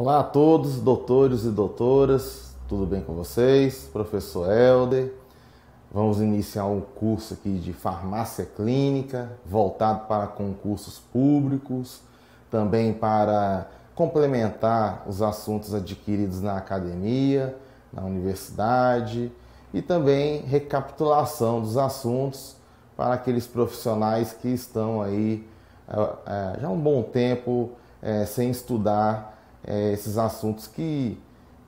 Olá a todos, doutores e doutoras, tudo bem com vocês? Professor Helder, vamos iniciar um curso aqui de farmácia clínica, voltado para concursos públicos, também para complementar os assuntos adquiridos na academia, na universidade e também recapitulação dos assuntos para aqueles profissionais que estão aí já há um bom tempo sem estudar esses assuntos que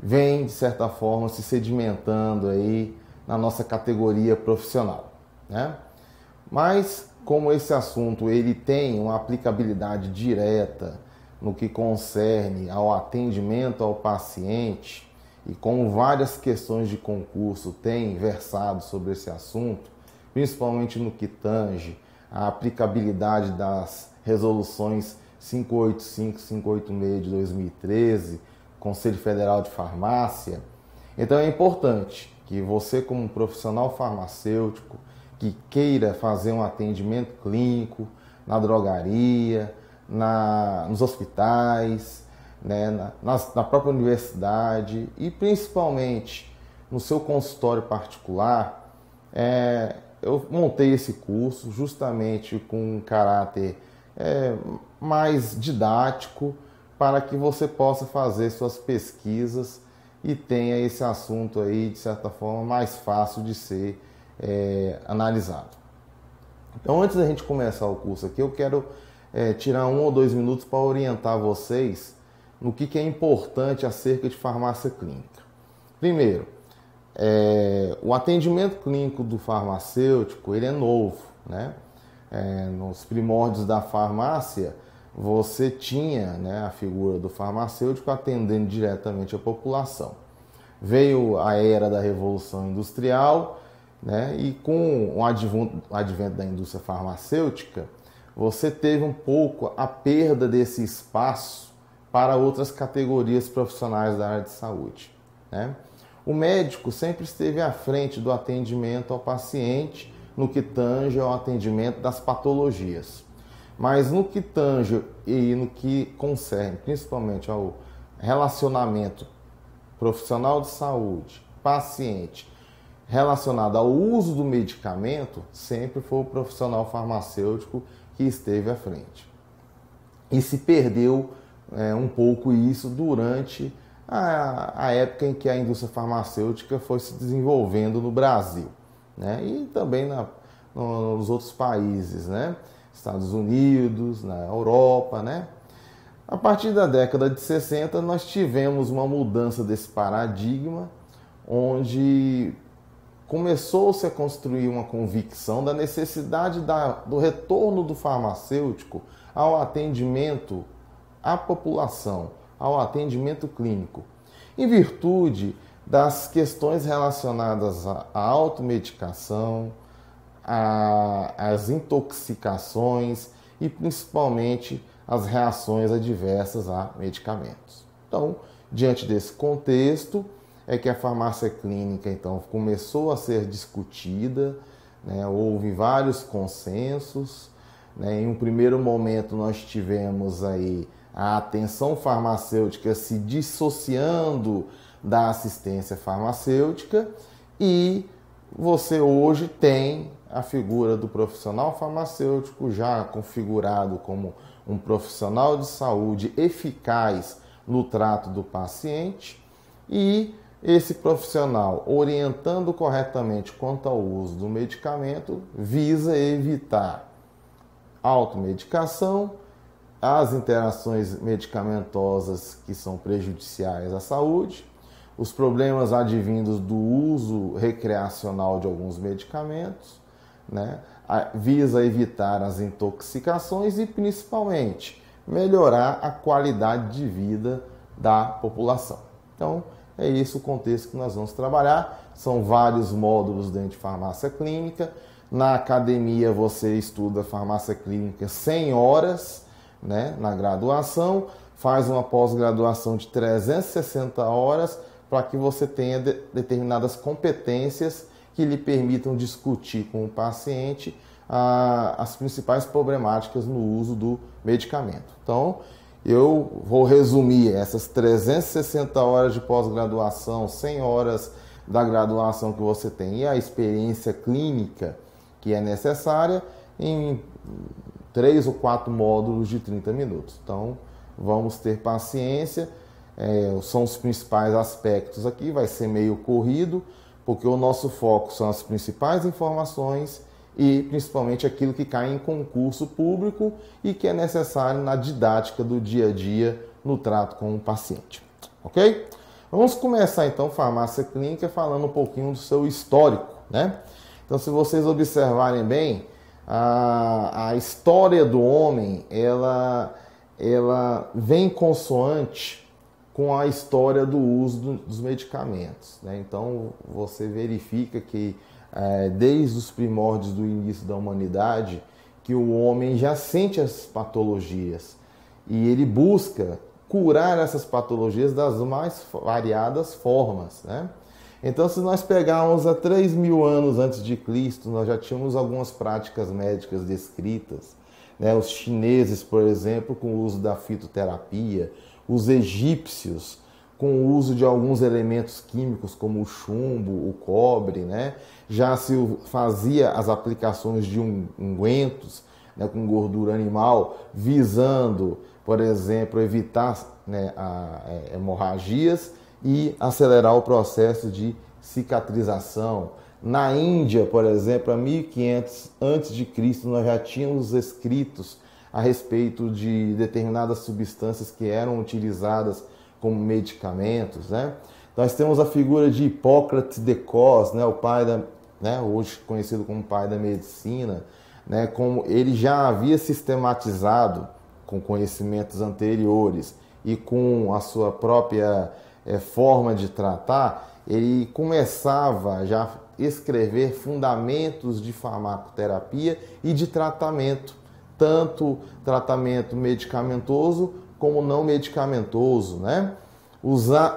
vêm, de certa forma, se sedimentando aí na nossa categoria profissional, né? Mas, como esse assunto ele tem uma aplicabilidade direta no que concerne ao atendimento ao paciente, e como várias questões de concurso têm versado sobre esse assunto, principalmente no que tange a aplicabilidade das resoluções 585 e 586 de 2013, Conselho Federal de Farmácia. Então é importante que você, como profissional farmacêutico, que queira fazer um atendimento clínico na drogaria, nos hospitais, né, na própria universidade e principalmente no seu consultório particular, eu montei esse curso justamente com um caráter mais didático para que você possa fazer suas pesquisas e tenha esse assunto aí, de certa forma, mais fácil de ser analisado. Então, antes da gente começar o curso aqui, eu quero tirar 1 ou 2 minutos para orientar vocês no que é importante acerca de farmácia clínica. Primeiro, o atendimento clínico do farmacêutico ele é novo, né? Nos primórdios da farmácia, você tinha, né, a figura do farmacêutico atendendo diretamente a população. Veio a era da Revolução Industrial, né, e com o advento da indústria farmacêutica, você teve um pouco a perda desse espaço para outras categorias profissionais da área de saúde, né? O médico sempre esteve à frente do atendimento ao paciente, no que tange ao atendimento das patologias. Mas no que tange e no que concerne principalmente ao relacionamento profissional de saúde, paciente, relacionado ao uso do medicamento, sempre foi o profissional farmacêutico que esteve à frente. E se perdeu um pouco isso durante a época em que a indústria farmacêutica foi se desenvolvendo no Brasil, né? E também nos outros países, né? Estados Unidos, na Europa, né? A partir da década de 60, nós tivemos uma mudança desse paradigma, onde começou-se a construir uma convicção da necessidade do retorno do farmacêutico ao atendimento à população, ao atendimento clínico, em virtude das questões relacionadas à automedicação, às intoxicações e principalmente as reações adversas a medicamentos. Então, diante desse contexto, é que a farmácia clínica então começou a ser discutida, né? Houve vários consensos, né? Em um primeiro momento nós tivemos aí a atenção farmacêutica se dissociando da assistência farmacêutica, e você hoje tem a figura do profissional farmacêutico já configurado como um profissional de saúde eficaz no trato do paciente, e esse profissional orientando corretamente quanto ao uso do medicamento visa evitar automedicação, as interações medicamentosas que são prejudiciais à saúde, os problemas advindos do uso recreacional de alguns medicamentos, né? Visa evitar as intoxicações e, principalmente, melhorar a qualidade de vida da população. Então, é esse o contexto que nós vamos trabalhar. São vários módulos dentro de farmácia clínica. Na academia, você estuda farmácia clínica 100 horas, né, na graduação, faz uma pós-graduação de 360 horas para que você tenha determinadas competências que lhe permitam discutir com o paciente as principais problemáticas no uso do medicamento. Então, eu vou resumir essas 360 horas de pós-graduação, 100 horas da graduação que você tem e a experiência clínica que é necessária em 3 ou 4 módulos de 30 minutos. Então, vamos ter paciência, são os principais aspectos aqui, vai ser meio corrido, porque o nosso foco são as principais informações e principalmente aquilo que cai em concurso público e que é necessário na didática do dia a dia no trato com o paciente, ok? Vamos começar então farmácia clínica falando um pouquinho do seu histórico, né? Então, se vocês observarem bem, a história do homem, ela vem consoante com a história do uso dos medicamentos, né? Então, você verifica que desde os primórdios do início da humanidade, que o homem já sente as patologias e ele busca curar essas patologias das mais variadas formas, né? Então, se nós pegarmos há 3.000 anos antes de Cristo, nós já tínhamos algumas práticas médicas descritas, né? Os chineses, por exemplo, com o uso da fitoterapia, os egípcios com o uso de alguns elementos químicos como o chumbo, o cobre, né? Já se fazia as aplicações de ungüentos, né, com gordura animal, visando, por exemplo, evitar, né, hemorragias e acelerar o processo de cicatrização. Na Índia, por exemplo, há 1500 a.C., nós já tínhamos escritos a respeito de determinadas substâncias que eram utilizadas como medicamentos, né? Nós temos a figura de Hipócrates de Cos, né, o pai hoje conhecido como pai da medicina, né, como ele já havia sistematizado com conhecimentos anteriores e com a sua própria forma de tratar, ele começava já a escrever fundamentos de farmacoterapia e de tratamento, tanto tratamento medicamentoso como não medicamentoso, né? O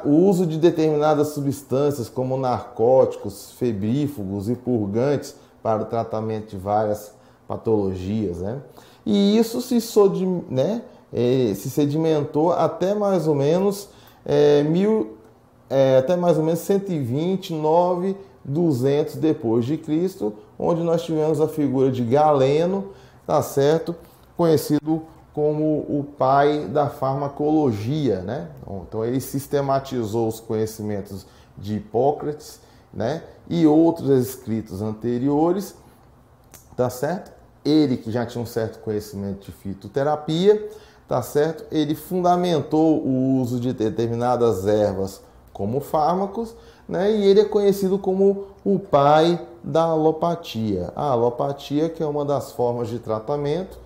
uso de determinadas substâncias como narcóticos, febrífugos e purgantes para o tratamento de várias patologias, né? E isso se sedimentou até mais ou menos 129, 200 depois de Cristo, onde nós tivemos a figura de Galeno, tá certo? Conhecido como o pai da farmacologia, né? Então ele sistematizou os conhecimentos de Hipócrates, né? E outros escritos anteriores, tá certo? Ele que já tinha um certo conhecimento de fitoterapia, tá certo? Ele fundamentou o uso de determinadas ervas como fármacos, né? E ele é conhecido como o pai da alopatia. A alopatia, que é uma das formas de tratamento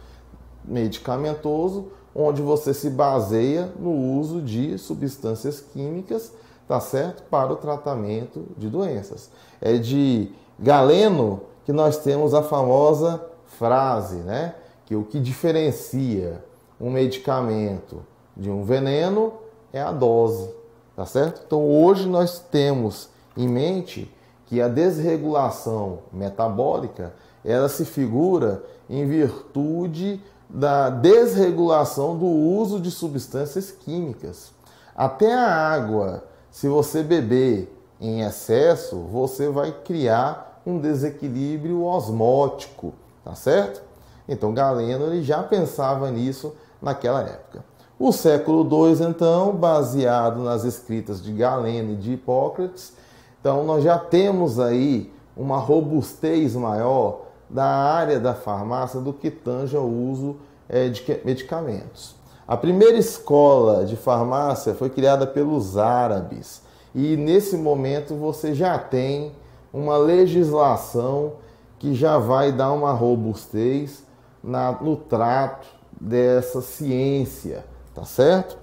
medicamentoso, onde você se baseia no uso de substâncias químicas, tá certo? Para o tratamento de doenças. É de Galeno que nós temos a famosa frase, né? Que o que diferencia um medicamento de um veneno é a dose, tá certo? Então hoje nós temos em mente que a desregulação metabólica, ela se figura em virtude da desregulação do uso de substâncias químicas. Até a água, se você beber em excesso, você vai criar um desequilíbrio osmótico, tá certo? Então Galeno ele já pensava nisso naquela época. O século II, então, baseado nas escritas de Galeno e de Hipócrates, então nós já temos aí uma robustez maior da área da farmácia do que tange ao uso de medicamentos. A primeira escola de farmácia foi criada pelos árabes e nesse momento você já tem uma legislação que já vai dar uma robustez no trato dessa ciência, tá certo?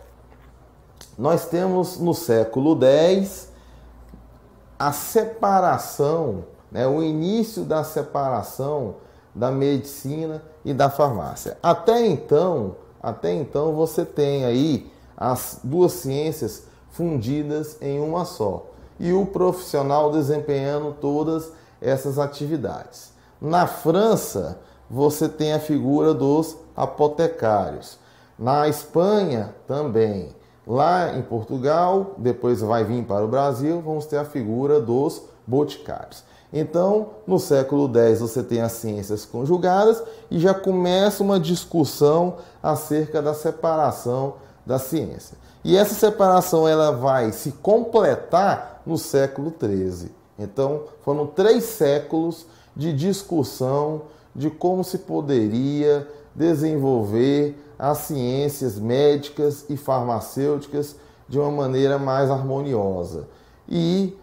Nós temos no século X a separação, né, o início da separação da medicina e da farmácia. Até então você tem aí as duas ciências fundidas em uma só e o profissional desempenhando todas essas atividades. Na França, você tem a figura dos apotecários. Na Espanha também. Lá em Portugal, depois vai vir para o Brasil, vamos ter a figura dos boticários. Então, no século X você tem as ciências conjugadas e já começa uma discussão acerca da separação da ciência. E essa separação ela vai se completar no século XIII. Então, foram 3 séculos de discussão de como se poderia desenvolver as ciências médicas e farmacêuticas de uma maneira mais harmoniosa. E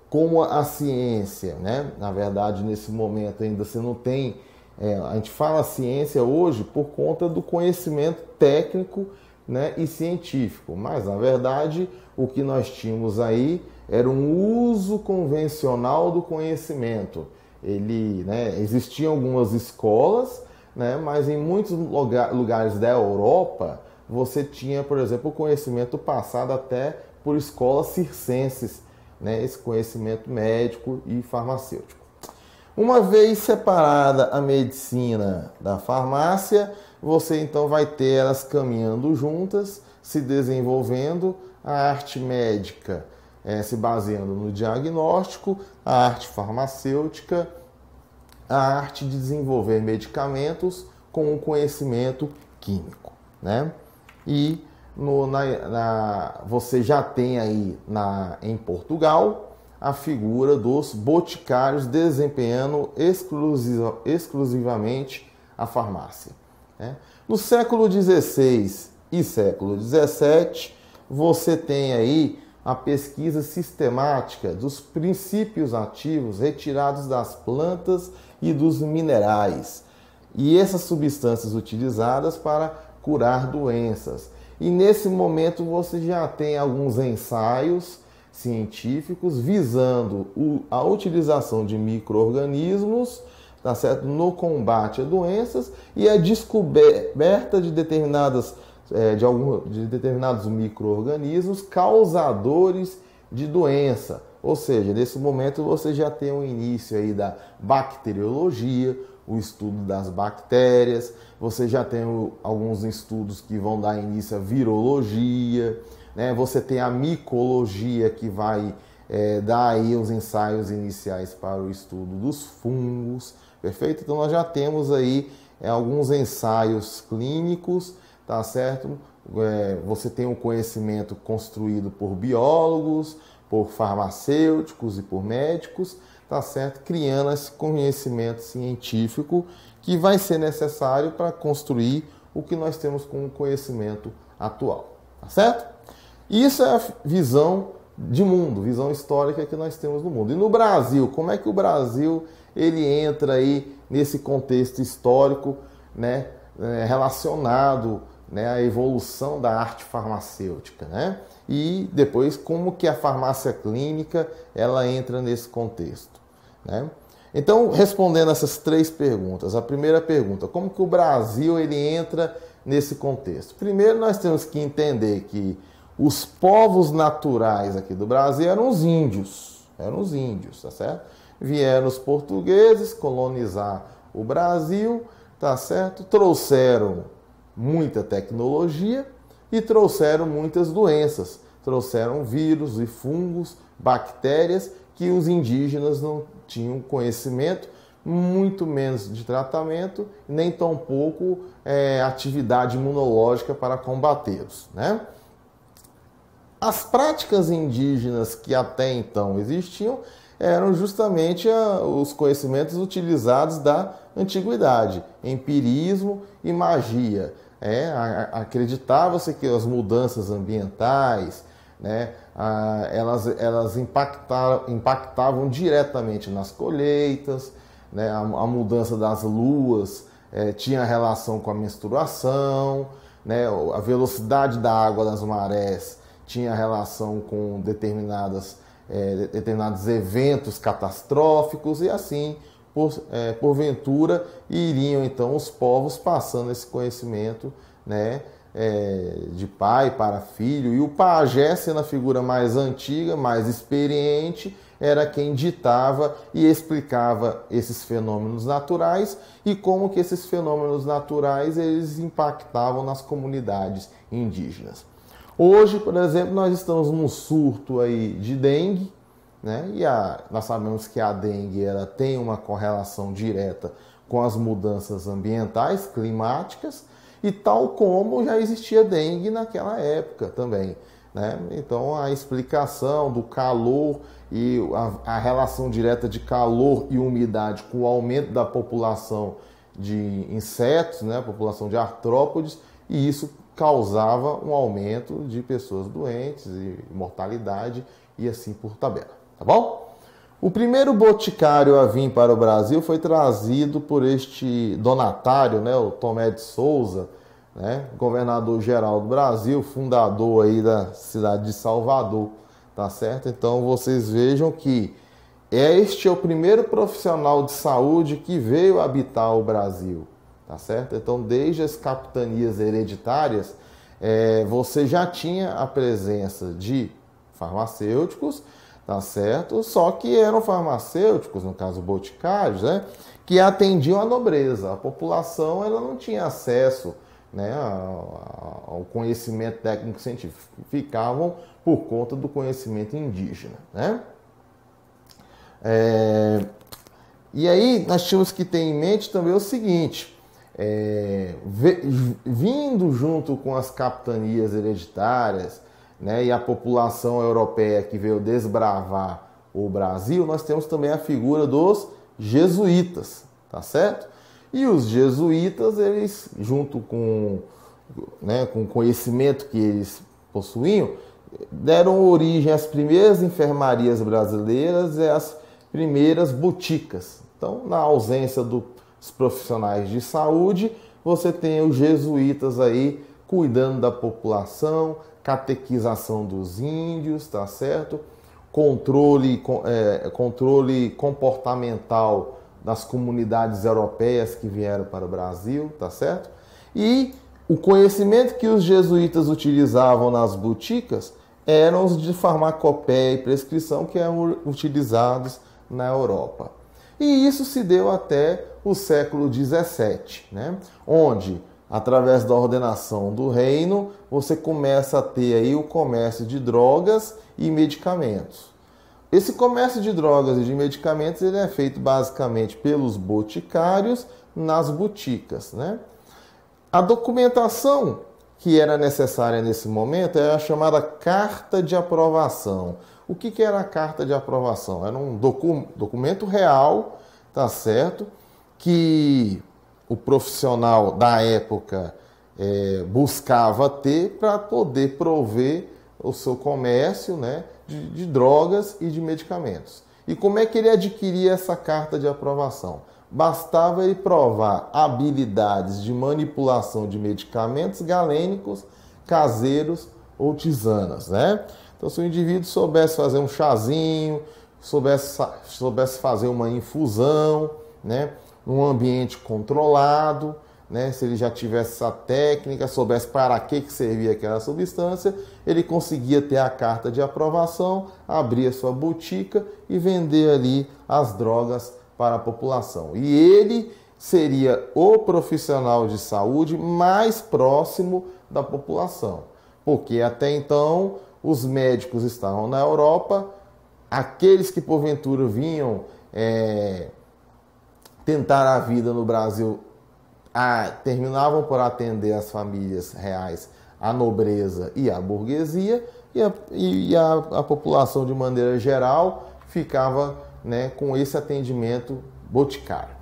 como a ciência, né? Na verdade, nesse momento ainda você não tem... a gente fala ciência hoje por conta do conhecimento técnico, né, e científico, mas na verdade o que nós tínhamos aí era um uso convencional do conhecimento. Existiam algumas escolas, né, mas em muitos lugares da Europa você tinha, por exemplo, o conhecimento passado até por escolas circenses, né, esse conhecimento médico e farmacêutico. Uma vez separada a medicina da farmácia, você então vai ter elas caminhando juntas, se desenvolvendo, a arte médica se baseando no diagnóstico, a arte farmacêutica, a arte de desenvolver medicamentos com o conhecimento químico, né? E você já tem aí em Portugal a figura dos boticários desempenhando exclusivamente a farmácia, né? No século XVI e século XVII, você tem aí a pesquisa sistemática dos princípios ativos retirados das plantas e dos minerais, e essas substâncias utilizadas para curar doenças. E nesse momento você já tem alguns ensaios científicos visando a utilização de micro-organismos, tá certo, no combate a doenças e a descoberta de determinados micro-organismos causadores de doença. Ou seja, nesse momento você já tem o início aí da bacteriologia, o estudo das bactérias, você já tem alguns estudos que vão dar início à virologia, né? Você tem a micologia que vai dar aí os ensaios iniciais para o estudo dos fungos, perfeito? Então nós já temos aí alguns ensaios clínicos, tá certo? Você tem um conhecimento construído por biólogos, por farmacêuticos e por médicos, tá certo? Criando esse conhecimento científico que vai ser necessário para construir o que nós temos como conhecimento atual, tá certo? Isso é a visão de mundo, visão histórica que nós temos no mundo. E no Brasil, como é que o Brasil ele entra aí nesse contexto histórico, né, relacionado, né, à evolução da arte farmacêutica, né? E depois como que a farmácia clínica ela entra nesse contexto, né? Então, respondendo essas 3 perguntas, a primeira pergunta, como que o Brasil ele entra nesse contexto? Primeiro nós temos que entender que os povos naturais aqui do Brasil eram os índios, tá certo? Vieram os portugueses colonizar o Brasil, tá certo? Trouxeram muita tecnologia e trouxeram muitas doenças, trouxeram vírus e fungos, bactérias que os indígenas não tinham conhecimento, muito menos de tratamento, nem tampouco atividade imunológica para combatê-los, né? As práticas indígenas que até então existiam eram justamente os conhecimentos utilizados da antiguidade, empirismo e magia. Acreditava-se que as mudanças ambientais, né, elas impactavam diretamente nas colheitas, né, a mudança das luas tinha relação com a menstruação, né, a velocidade da água das marés tinha relação com determinados eventos catastróficos e assim, porventura, iriam então os povos passando esse conhecimento, né, de pai para filho, e o pajé, sendo a figura mais antiga, mais experiente, era quem ditava e explicava esses fenômenos naturais e como que esses fenômenos naturais eles impactavam nas comunidades indígenas. Hoje, por exemplo, nós estamos num surto aí de dengue, né? E nós sabemos que a dengue ela tem uma correlação direta com as mudanças ambientais, climáticas, e tal como já existia dengue naquela época também, né? Então a explicação do calor e a relação direta de calor e umidade com o aumento da população de insetos, né? A população de artrópodes, e isso causava um aumento de pessoas doentes e mortalidade e assim por tabela, tá bom? O primeiro boticário a vir para o Brasil foi trazido por este donatário, né, o Tomé de Souza, né, governador-geral do Brasil, fundador aí da cidade de Salvador, tá certo? Então vocês vejam que este é o primeiro profissional de saúde que veio habitar o Brasil, tá certo? Então desde as capitanias hereditárias, você já tinha a presença de farmacêuticos, tá certo? Só que eram farmacêuticos, no caso boticários, né, que atendiam a nobreza. A população ela não tinha acesso, né, ao conhecimento técnico científico, ficavam por conta do conhecimento indígena, né? E aí nós tínhamos que ter em mente também o seguinte, vindo junto com as capitanias hereditárias, né, e a população europeia que veio desbravar o Brasil, nós temos também a figura dos jesuítas, tá certo? E os jesuítas, eles, junto com, né, com o conhecimento que eles possuíam, deram origem às primeiras enfermarias brasileiras e às primeiras boticas. Então, na ausência dos profissionais de saúde, você tem os jesuítas aí cuidando da população, catequização dos índios, tá certo? Controle comportamental das comunidades europeias que vieram para o Brasil, tá certo? E o conhecimento que os jesuítas utilizavam nas boticas eram os de farmacopeia e prescrição que eram utilizados na Europa. E isso se deu até o século XVII, né? Onde, através da ordenação do reino, você começa a ter aí o comércio de drogas e medicamentos. Esse comércio de drogas e de medicamentos ele é feito basicamente pelos boticários nas boticas, né? A documentação que era necessária nesse momento era a chamada carta de aprovação. O que era a carta de aprovação? Era um documento real, tá certo? Que o profissional da época buscava ter para poder prover o seu comércio, né, de drogas e de medicamentos. E como é que ele adquiria essa carta de aprovação? Bastava ele provar habilidades de manipulação de medicamentos galênicos, caseiros ou tisanas, né? Então, se o indivíduo soubesse fazer um chazinho, soubesse fazer uma infusão, né, num ambiente controlado, né, se ele já tivesse essa técnica, soubesse para que servia aquela substância, ele conseguia ter a carta de aprovação, abrir a sua botica e vender ali as drogas para a população. E ele seria o profissional de saúde mais próximo da população, porque até então os médicos estavam na Europa, aqueles que porventura vinham tentar a vida no Brasil terminavam por atender as famílias reais, a nobreza e a burguesia, e a população de maneira geral ficava, né, com esse atendimento boticário.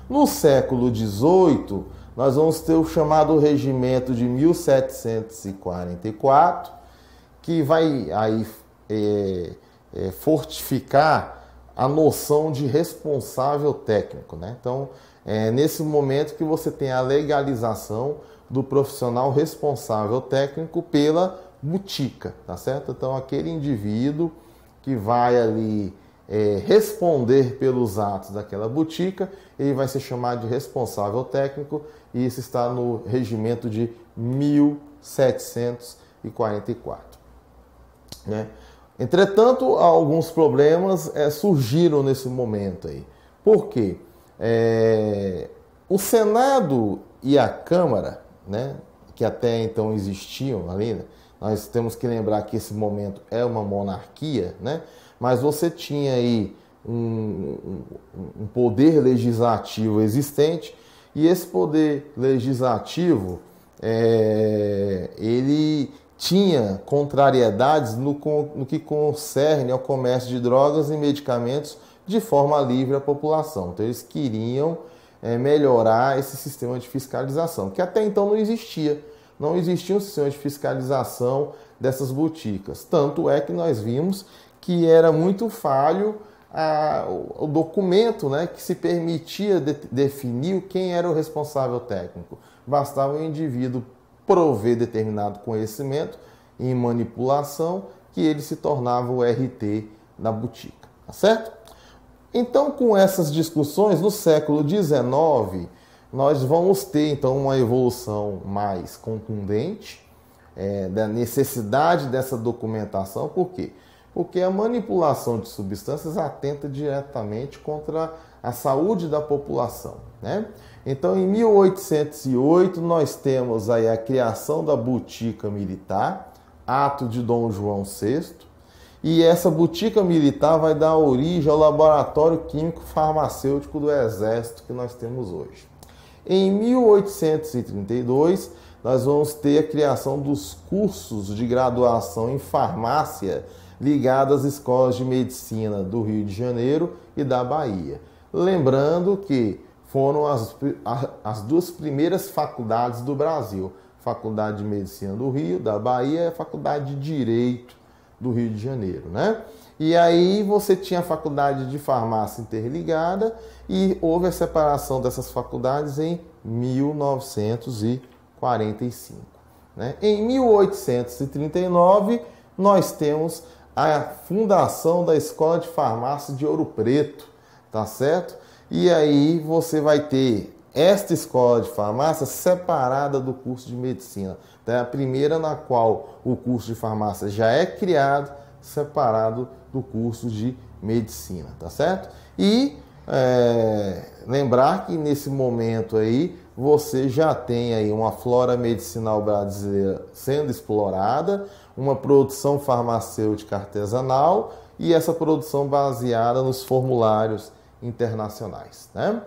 No século XVIII, nós vamos ter o chamado Regimento de 1744, que vai aí fortificar a noção de responsável técnico, né? Então, é nesse momento que você tem a legalização do profissional responsável técnico pela botica, tá certo? Então, aquele indivíduo que vai ali responder pelos atos daquela botica, ele vai ser chamado de responsável técnico, e isso está no regimento de 1744. 1744. Né? Entretanto, alguns problemas surgiram nesse momento aí. Por quê? O Senado e a Câmara, né, que até então existiam ali, né, nós temos que lembrar que esse momento é uma monarquia, né, mas você tinha aí um poder legislativo existente, e esse poder legislativo, ele tinha contrariedades no que concerne ao comércio de drogas e medicamentos de forma livre à população. Então eles queriam melhorar esse sistema de fiscalização, que até então não existia. Não existia um sistema de fiscalização dessas boticas. Tanto é que nós vimos que era muito falho o documento, né, que se permitia definir quem era o responsável técnico. Bastava o indivíduo prover determinado conhecimento em manipulação que ele se tornava o RT da botica, tá certo? Então, com essas discussões, no século XIX, nós vamos ter então uma evolução mais contundente da necessidade dessa documentação. Por quê? Porque a manipulação de substâncias atenta diretamente contra a saúde da população, né? Então, em 1808, nós temos aí a criação da Botica Militar, ato de Dom João VI, e essa Botica Militar vai dar origem ao Laboratório Químico Farmacêutico do Exército que nós temos hoje. Em 1832, nós vamos ter a criação dos cursos de graduação em farmácia ligados às escolas de medicina do Rio de Janeiro e da Bahia. Lembrando que foram as duas primeiras faculdades do Brasil, Faculdade de Medicina do Rio, da Bahia, e a Faculdade de Direito do Rio de Janeiro, né? E aí você tinha a Faculdade de Farmácia interligada e houve a separação dessas faculdades em 1945. Né? Em 1839, nós temos a fundação da Escola de Farmácia de Ouro Preto, tá certo? E aí você vai ter esta escola de farmácia separada do curso de medicina. Então, é a primeira na qual o curso de farmácia já é criado, separado do curso de medicina, tá certo? E lembrar que nesse momento aí você já tem aí uma flora medicinal brasileira sendo explorada, uma produção farmacêutica artesanal e essa produção baseada nos formulários internacionais, né?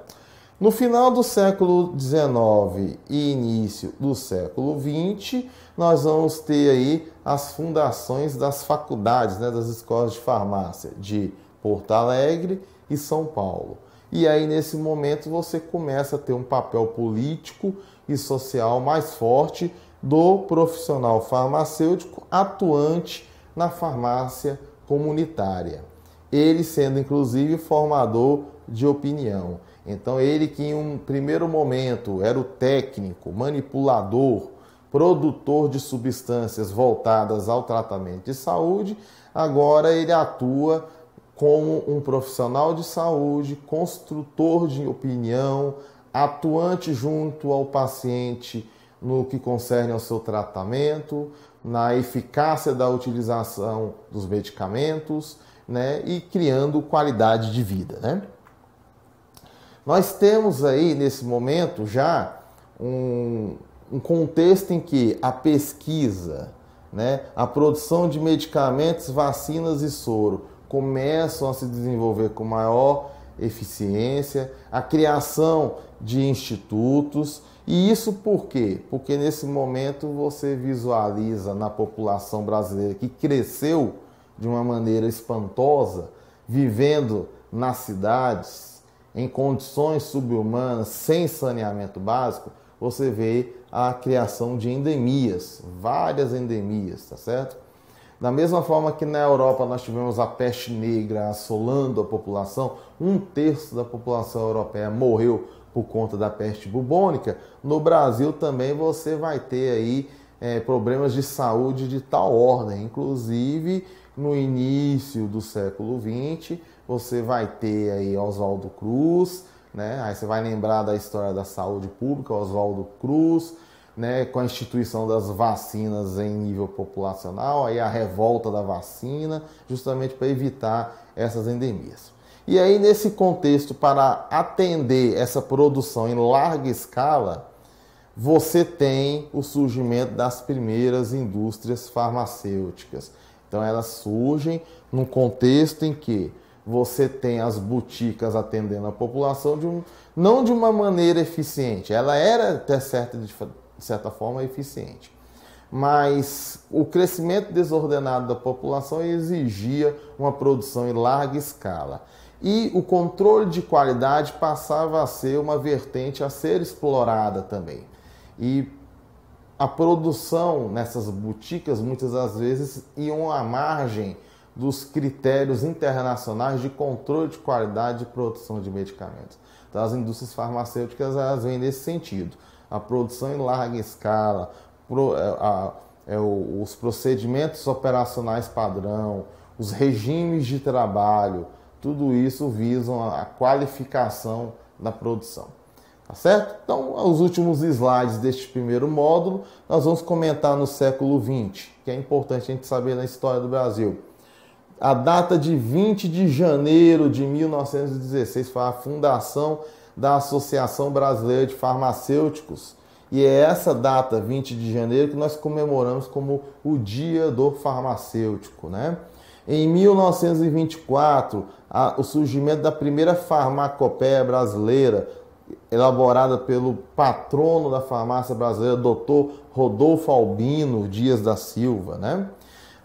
No final do século XIX e início do século XX, nós vamos ter aí as fundações das faculdades, né, das escolas de farmácia de Porto Alegre e São Paulo. E aí, nesse momento, você começa a ter um papel político e social mais forte do profissional farmacêutico atuante na farmácia comunitária. Ele sendo, inclusive, formador de opinião. Então, ele que em um primeiro momento era o técnico, manipulador, produtor de substâncias voltadas ao tratamento de saúde, agora ele atua como um profissional de saúde, construtor de opinião, atuante junto ao paciente no que concerne ao seu tratamento, na eficácia da utilização dos medicamentos, né, e criando qualidade de vida, né? Nós temos aí, nesse momento, já um contexto em que a pesquisa, né, a produção de medicamentos, vacinas e soro começam a se desenvolver com maior eficiência, a criação de institutos. E isso por quê? Porque nesse momento você visualiza na população brasileira que cresceu de uma maneira espantosa, vivendo nas cidades, em condições subhumanas, sem saneamento básico, você vê a criação de endemias, várias endemias, tá certo? Da mesma forma que na Europa nós tivemos a peste negra assolando a população, 1/3 da população europeia morreu por conta da peste bubônica, no Brasil também você vai ter aí problemas de saúde de tal ordem, inclusive no início do século XX, você vai ter aí Oswaldo Cruz, né? Aí você vai lembrar da história da saúde pública, Oswaldo Cruz, né, com a instituição das vacinas em nível populacional, aí a revolta da vacina, justamente para evitar essas endemias. E aí, nesse contexto, para atender essa produção em larga escala, você tem o surgimento das primeiras indústrias farmacêuticas. Então, elas surgem num contexto em que você tem as boticas atendendo a população não de uma maneira eficiente. Ela era até de certa forma eficiente, mas o crescimento desordenado da população exigia uma produção em larga escala. E o controle de qualidade passava a ser uma vertente a ser explorada também. E a produção nessas boticas, muitas das vezes, iam à margem dos critérios internacionais de controle de qualidade de produção de medicamentos. Então, as indústrias farmacêuticas, elas vêm nesse sentido. A produção em larga escala, os procedimentos operacionais padrão, os regimes de trabalho, tudo isso visam a qualificação da produção. Tá certo? Então, os últimos slides deste primeiro módulo, nós vamos comentar no século XX, que é importante a gente saber na história do Brasil. A data de 20 de janeiro de 1916 foi a fundação da Associação Brasileira de Farmacêuticos. E é essa data, 20 de janeiro, que nós comemoramos como o Dia do Farmacêutico, né? Em 1924, o surgimento da primeira farmacopeia brasileira, elaborada pelo patrono da farmácia brasileira, Dr. Rodolfo Albino Dias da Silva, né?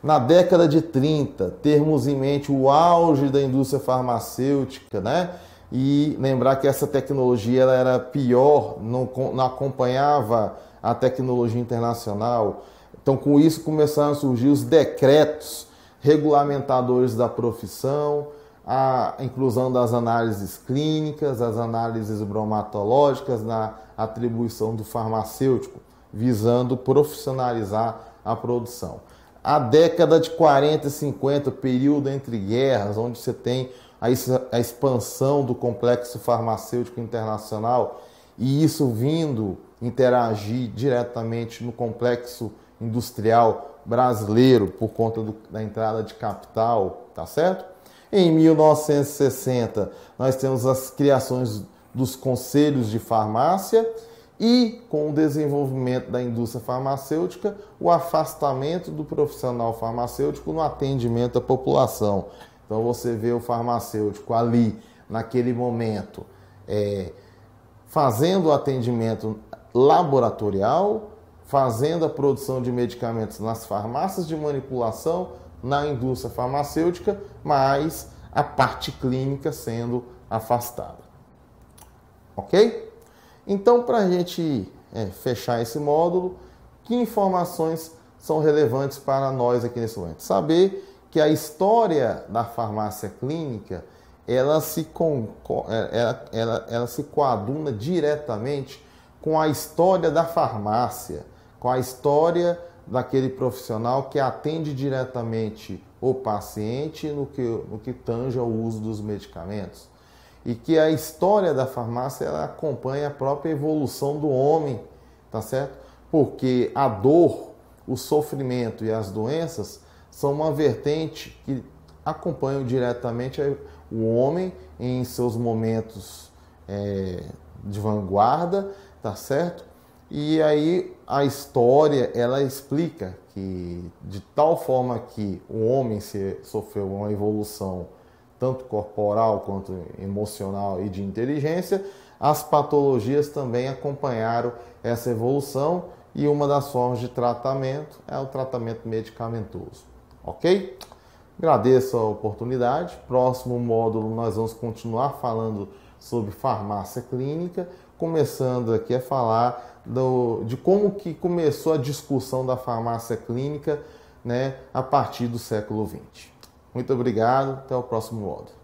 Na década de 30, termos em mente o auge da indústria farmacêutica, né? E lembrar que essa tecnologia ela era pior, não acompanhava a tecnologia internacional. Então, com isso, começaram a surgir os decretos regulamentadores da profissão, a inclusão das análises clínicas, as análises bromatológicas na atribuição do farmacêutico, visando profissionalizar a produção. A década de 40 e 50, período entre guerras, onde você tem a expansão do complexo farmacêutico internacional, e isso vindo interagir diretamente no complexo industrial brasileiro por conta da entrada de capital, tá certo? Em 1960, nós temos as criações dos conselhos de farmácia e, com o desenvolvimento da indústria farmacêutica, o afastamento do profissional farmacêutico no atendimento à população. Então, você vê o farmacêutico ali, naquele momento, fazendo o atendimento laboratorial, fazendo a produção de medicamentos nas farmácias de manipulação, na indústria farmacêutica, mas a parte clínica sendo afastada. Ok? Então, para a gente fechar esse módulo, que informações são relevantes para nós aqui nesse momento? Saber que a história da farmácia clínica ela se coaduna diretamente com a história da farmácia, com a história daquele profissional que atende diretamente o paciente no que tange ao uso dos medicamentos. E que a história da farmácia ela acompanha a própria evolução do homem, tá certo? Porque a dor, o sofrimento e as doenças são uma vertente que acompanham diretamente o homem em seus momentos de vanguarda, tá certo? E aí a história ela explica que de tal forma que o homem sofreu uma evolução tanto corporal quanto emocional e de inteligência, as patologias também acompanharam essa evolução e uma das formas de tratamento é o tratamento medicamentoso. Ok? Agradeço a oportunidade. Próximo módulo nós vamos continuar falando sobre farmácia clínica, começando aqui a falar de como que começou a discussão da farmácia clínica, né, a partir do século XX. Muito obrigado, até o próximo módulo.